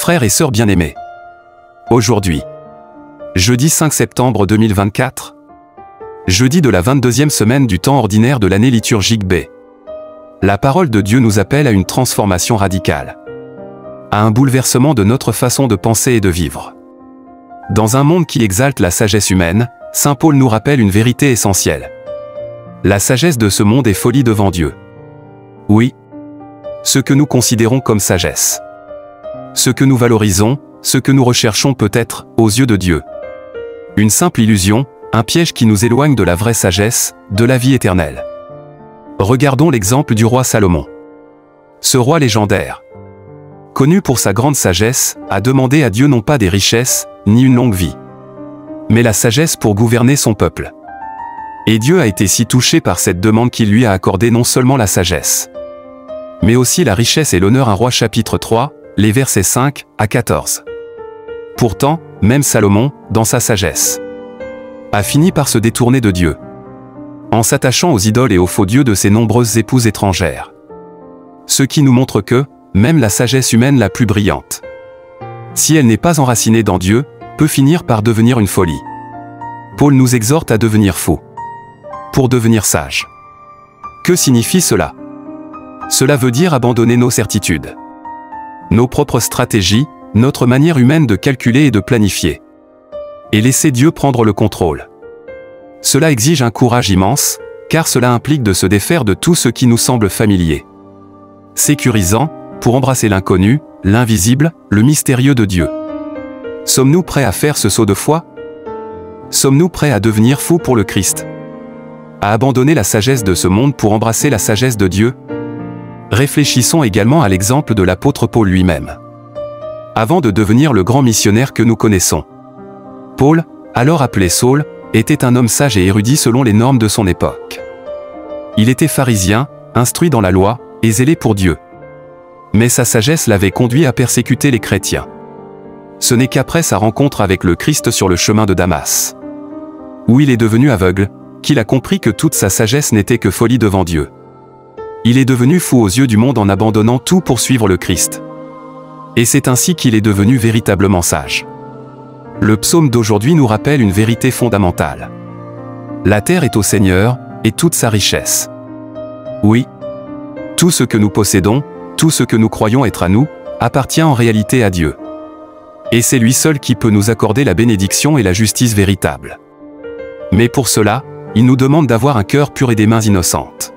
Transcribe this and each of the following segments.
Frères et sœurs bien-aimés, aujourd'hui, jeudi 5 septembre 2024, jeudi de la 22e semaine du temps ordinaire de l'année liturgique B, la parole de Dieu nous appelle à une transformation radicale, à un bouleversement de notre façon de penser et de vivre. Dans un monde qui exalte la sagesse humaine, saint Paul nous rappelle une vérité essentielle. La sagesse de ce monde est folie devant Dieu. Oui, ce que nous considérons comme sagesse, ce que nous valorisons, ce que nous recherchons peut être, aux yeux de Dieu, une simple illusion, un piège qui nous éloigne de la vraie sagesse, de la vie éternelle. Regardons l'exemple du roi Salomon. Ce roi légendaire, connu pour sa grande sagesse, a demandé à Dieu non pas des richesses, ni une longue vie, mais la sagesse pour gouverner son peuple. Et Dieu a été si touché par cette demande qu'il lui a accordé non seulement la sagesse, mais aussi la richesse et l'honneur. 1 Roi chapitre 3, les versets 5 à 14. Pourtant, même Salomon, dans sa sagesse, a fini par se détourner de Dieu, en s'attachant aux idoles et aux faux dieux de ses nombreuses épouses étrangères. Ce qui nous montre que, même la sagesse humaine la plus brillante, si elle n'est pas enracinée dans Dieu, peut finir par devenir une folie. Paul nous exhorte à devenir fous, pour devenir sages. Que signifie cela? Cela veut dire abandonner nos certitudes, nos propres stratégies, notre manière humaine de calculer et de planifier, et laisser Dieu prendre le contrôle. Cela exige un courage immense, car cela implique de se défaire de tout ce qui nous semble familier, sécurisant, pour embrasser l'inconnu, l'invisible, le mystérieux de Dieu. Sommes-nous prêts à faire ce saut de foi? Sommes-nous prêts à devenir fous pour le Christ? À abandonner la sagesse de ce monde pour embrasser la sagesse de Dieu? Réfléchissons également à l'exemple de l'apôtre Paul lui-même. Avant de devenir le grand missionnaire que nous connaissons, Paul, alors appelé Saul, était un homme sage et érudit selon les normes de son époque. Il était pharisien, instruit dans la loi, et zélé pour Dieu. Mais sa sagesse l'avait conduit à persécuter les chrétiens. Ce n'est qu'après sa rencontre avec le Christ sur le chemin de Damas, où il est devenu aveugle, qu'il a compris que toute sa sagesse n'était que folie devant Dieu. Il est devenu fou aux yeux du monde en abandonnant tout pour suivre le Christ. Et c'est ainsi qu'il est devenu véritablement sage. Le psaume d'aujourd'hui nous rappelle une vérité fondamentale. La terre est au Seigneur, et toute sa richesse. Oui, tout ce que nous possédons, tout ce que nous croyons être à nous, appartient en réalité à Dieu. Et c'est lui seul qui peut nous accorder la bénédiction et la justice véritable. Mais pour cela, il nous demande d'avoir un cœur pur et des mains innocentes.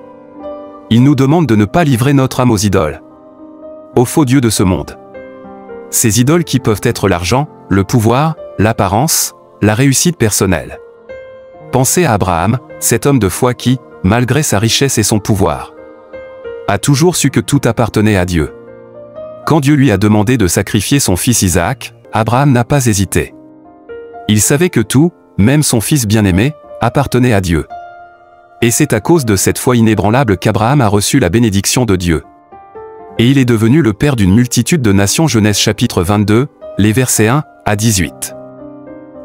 Il nous demande de ne pas livrer notre âme aux idoles, aux faux dieux de ce monde. Ces idoles qui peuvent être l'argent, le pouvoir, l'apparence, la réussite personnelle. Pensez à Abraham, cet homme de foi qui, malgré sa richesse et son pouvoir, a toujours su que tout appartenait à Dieu. Quand Dieu lui a demandé de sacrifier son fils Isaac, Abraham n'a pas hésité. Il savait que tout, même son fils bien-aimé, appartenait à Dieu. Et c'est à cause de cette foi inébranlable qu'Abraham a reçu la bénédiction de Dieu. Et il est devenu le père d'une multitude de nations. Genèse chapitre 22, les versets 1 à 18.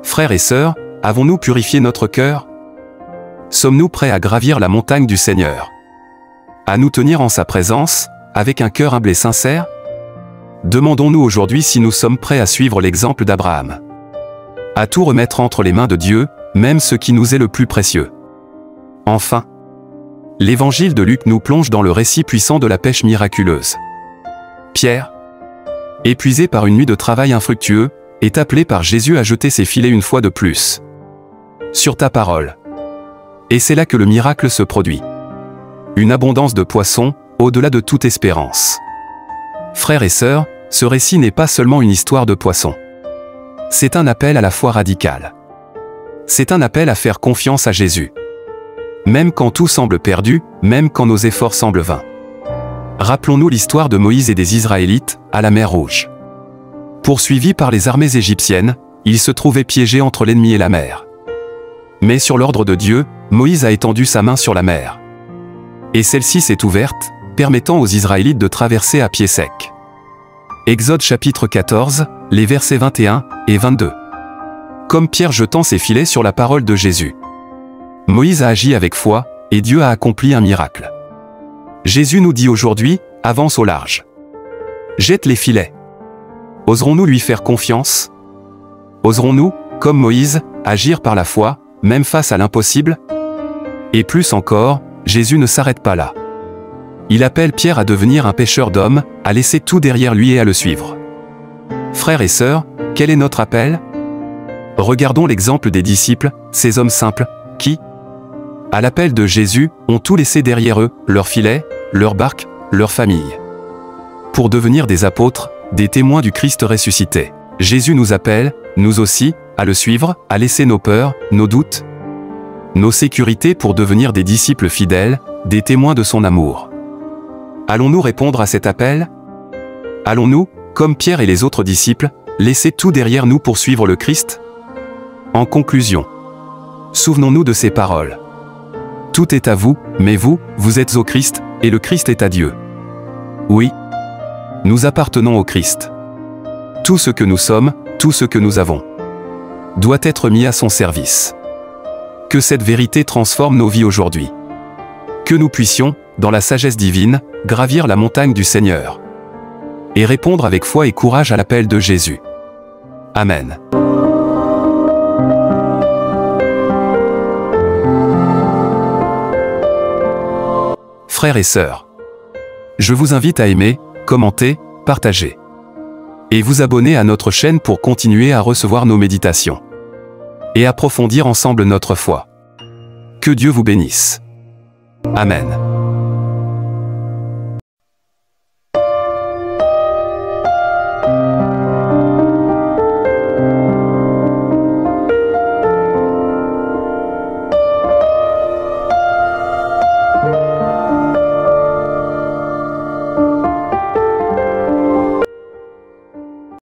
Frères et sœurs, avons-nous purifié notre cœur? Sommes-nous prêts à gravir la montagne du Seigneur? À nous tenir en sa présence, avec un cœur humble et sincère? Demandons-nous aujourd'hui si nous sommes prêts à suivre l'exemple d'Abraham, à tout remettre entre les mains de Dieu, même ce qui nous est le plus précieux. Enfin, l'évangile de Luc nous plonge dans le récit puissant de la pêche miraculeuse. Pierre, épuisé par une nuit de travail infructueux, est appelé par Jésus à jeter ses filets une fois de plus sur ta parole. Et c'est là que le miracle se produit. Une abondance de poissons, au-delà de toute espérance. Frères et sœurs, ce récit n'est pas seulement une histoire de poissons. C'est un appel à la foi radicale. C'est un appel à faire confiance à Jésus. Même quand tout semble perdu, même quand nos efforts semblent vains. Rappelons-nous l'histoire de Moïse et des Israélites, à la mer Rouge. Poursuivis par les armées égyptiennes, ils se trouvaient piégés entre l'ennemi et la mer. Mais sur l'ordre de Dieu, Moïse a étendu sa main sur la mer. Et celle-ci s'est ouverte, permettant aux Israélites de traverser à pied sec. Exode chapitre 14, les versets 21 et 22. Comme Pierre jetant ses filets sur la parole de Jésus, Moïse a agi avec foi, et Dieu a accompli un miracle. Jésus nous dit aujourd'hui, avance au large. Jette les filets. Oserons-nous lui faire confiance? Oserons-nous, comme Moïse, agir par la foi, même face à l'impossible? Et plus encore, Jésus ne s'arrête pas là. Il appelle Pierre à devenir un pêcheur d'hommes, à laisser tout derrière lui et à le suivre. Frères et sœurs, quel est notre appel? Regardons l'exemple des disciples, ces hommes simples, qui, à l'appel de Jésus, ont tout laissé derrière eux, leur filet, leur barque, leur famille, pour devenir des apôtres, des témoins du Christ ressuscité. Jésus nous appelle, nous aussi, à le suivre, à laisser nos peurs, nos doutes, nos sécurités pour devenir des disciples fidèles, des témoins de son amour. Allons-nous répondre à cet appel? Allons-nous, comme Pierre et les autres disciples, laisser tout derrière nous pour suivre le Christ? En conclusion, souvenons-nous de ces paroles. Tout est à vous, mais vous, vous êtes au Christ, et le Christ est à Dieu. Oui, nous appartenons au Christ. Tout ce que nous sommes, tout ce que nous avons, doit être mis à son service. Que cette vérité transforme nos vies aujourd'hui. Que nous puissions, dans la sagesse divine, gravir la montagne du Seigneur et répondre avec foi et courage à l'appel de Jésus. Amen. Frères et sœurs, je vous invite à aimer, commenter, partager et vous abonner à notre chaîne pour continuer à recevoir nos méditations et approfondir ensemble notre foi. Que Dieu vous bénisse. Amen.